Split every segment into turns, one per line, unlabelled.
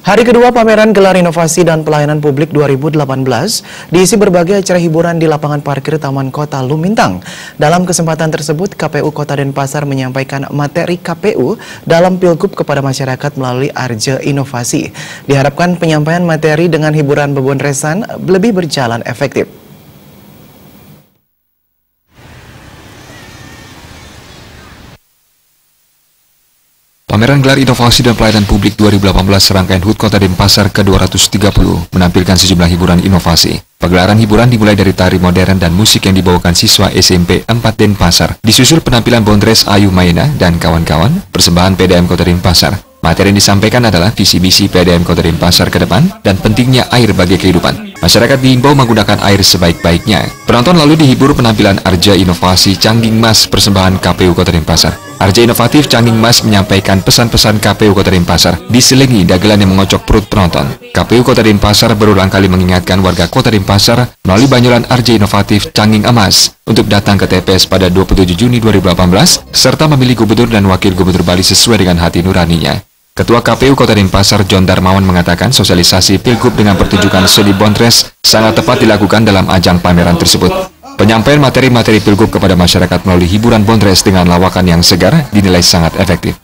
Hari kedua pameran Gelar Inovasi dan Pelayanan Publik 2018 diisi berbagai acara hiburan di lapangan parkir Taman Kota Lumintang. Dalam kesempatan tersebut, KPU Kota Denpasar menyampaikan materi KPU dalam Pilgub kepada masyarakat melalui Arja Inovasi. Diharapkan penyampaian materi dengan hiburan Bebon Resan lebih berjalan efektif.
Pameran Gelar Inovasi dan Pelayanan Publik 2018 serangkaian HUT Kota Denpasar ke-230 menampilkan sejumlah hiburan inovasi. Pagelaran hiburan dimulai dari tari modern dan musik yang dibawakan siswa SMP 4 Denpasar. Disusul penampilan Bondres Ayu Maena dan kawan-kawan, persembahan PDAM Kota Denpasar. Materi yang disampaikan adalah visi misi PDAM Kota Denpasar ke depan dan pentingnya air bagi kehidupan. Masyarakat diimbau menggunakan air sebaik-baiknya. Penonton lalu dihibur penampilan Arja Inovasi Cangging Mas persembahan KPU Kota Denpasar. Arja Inovatif Cangging Mas menyampaikan pesan-pesan KPU Kota Denpasar, diselingi dagelan yang mengocok perut penonton. KPU Kota Denpasar berulang kali mengingatkan warga Kota Denpasar melalui banyolan Arja Inovatif Cangging Emas untuk datang ke TPS pada 27 Juni 2018 serta memilih gubernur dan wakil gubernur Bali sesuai dengan hati nuraninya. Ketua KPU Kota Denpasar John Darmawan mengatakan sosialisasi Pilgub dengan pertunjukan seni Bondres sangat tepat dilakukan dalam ajang pameran tersebut. Penyampaian materi-materi Pilgub kepada masyarakat melalui hiburan Bondres dengan lawakan yang segar dinilai sangat efektif.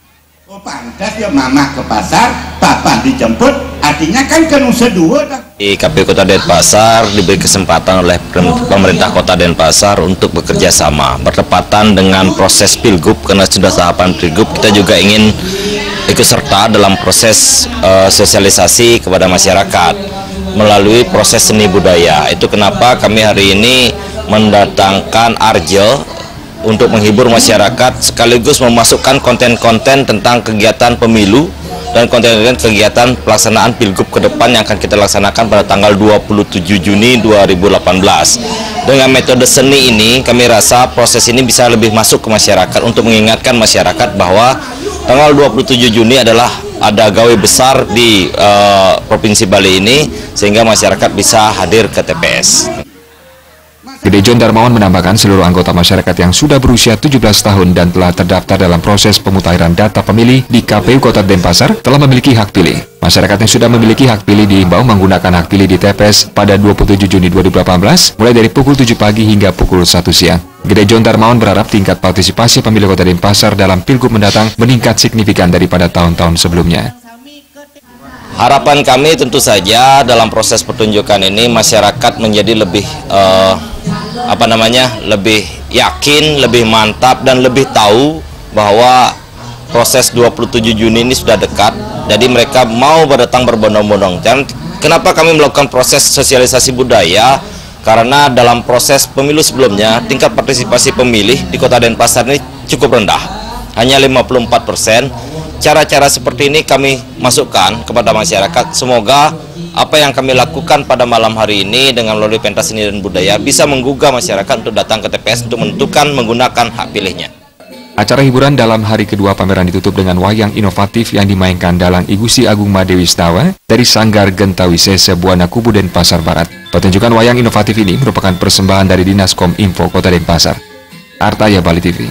Oh pantas ya mama ke pasar, papa dijemput, artinya kan kedua dah.
Di KPU Kota Denpasar diberi kesempatan oleh pemerintah Kota Denpasar untuk bekerja sama bertepatan dengan proses Pilgub, karena sudah tahapan Pilgub kita juga ingin ikut serta dalam proses sosialisasi kepada masyarakat melalui proses seni budaya. Itu kenapa kami hari ini mendatangkan Arja untuk menghibur masyarakat sekaligus memasukkan konten-konten tentang kegiatan pemilu dan konten-konten kegiatan pelaksanaan Pilgub ke depan yang akan kita laksanakan pada tanggal 27 Juni 2018. Dengan metode seni ini kami rasa proses ini bisa lebih masuk ke masyarakat untuk mengingatkan masyarakat bahwa tanggal 27 Juni adalah ada gawe besar di Provinsi Bali ini sehingga masyarakat bisa hadir ke TPS.
Gede John Darmawan menambahkan seluruh anggota masyarakat yang sudah berusia 17 tahun dan telah terdaftar dalam proses pemutahiran data pemilih di KPU Kota Denpasar telah memiliki hak pilih. Masyarakat yang sudah memiliki hak pilih diimbau menggunakan hak pilih di TPS pada 27 Juni 2018 mulai dari pukul 7 pagi hingga pukul 1 siang. Gede John Darmawan berharap tingkat partisipasi pemilih Kota Denpasar dalam Pilgub mendatang meningkat signifikan daripada tahun-tahun sebelumnya.
Harapan kami tentu saja dalam proses pertunjukan ini masyarakat menjadi lebih lebih yakin, lebih mantap dan lebih tahu bahwa proses 27 Juni ini sudah dekat. Jadi mereka mau berdatang berbondong-bondong. Dan kenapa kami melakukan proses sosialisasi budaya? Karena dalam proses pemilu sebelumnya tingkat partisipasi pemilih di Kota Denpasar ini cukup rendah, hanya 54%. Cara-cara seperti ini kami masukkan kepada masyarakat. Semoga apa yang kami lakukan pada malam hari ini dengan melalui pentas seni dan budaya bisa menggugah masyarakat untuk datang ke TPS untuk menentukan menggunakan hak pilihnya.
Acara hiburan dalam hari kedua pameran ditutup dengan wayang inovatif yang dimainkan Dalang I Gusti Agung Madewi Setawa dari Sanggar Gentawisesa Buana Kubu Denpasar Barat. Pertunjukan wayang inovatif ini merupakan persembahan dari Dinas Kominfo Kota Denpasar. Artaya Bali TV.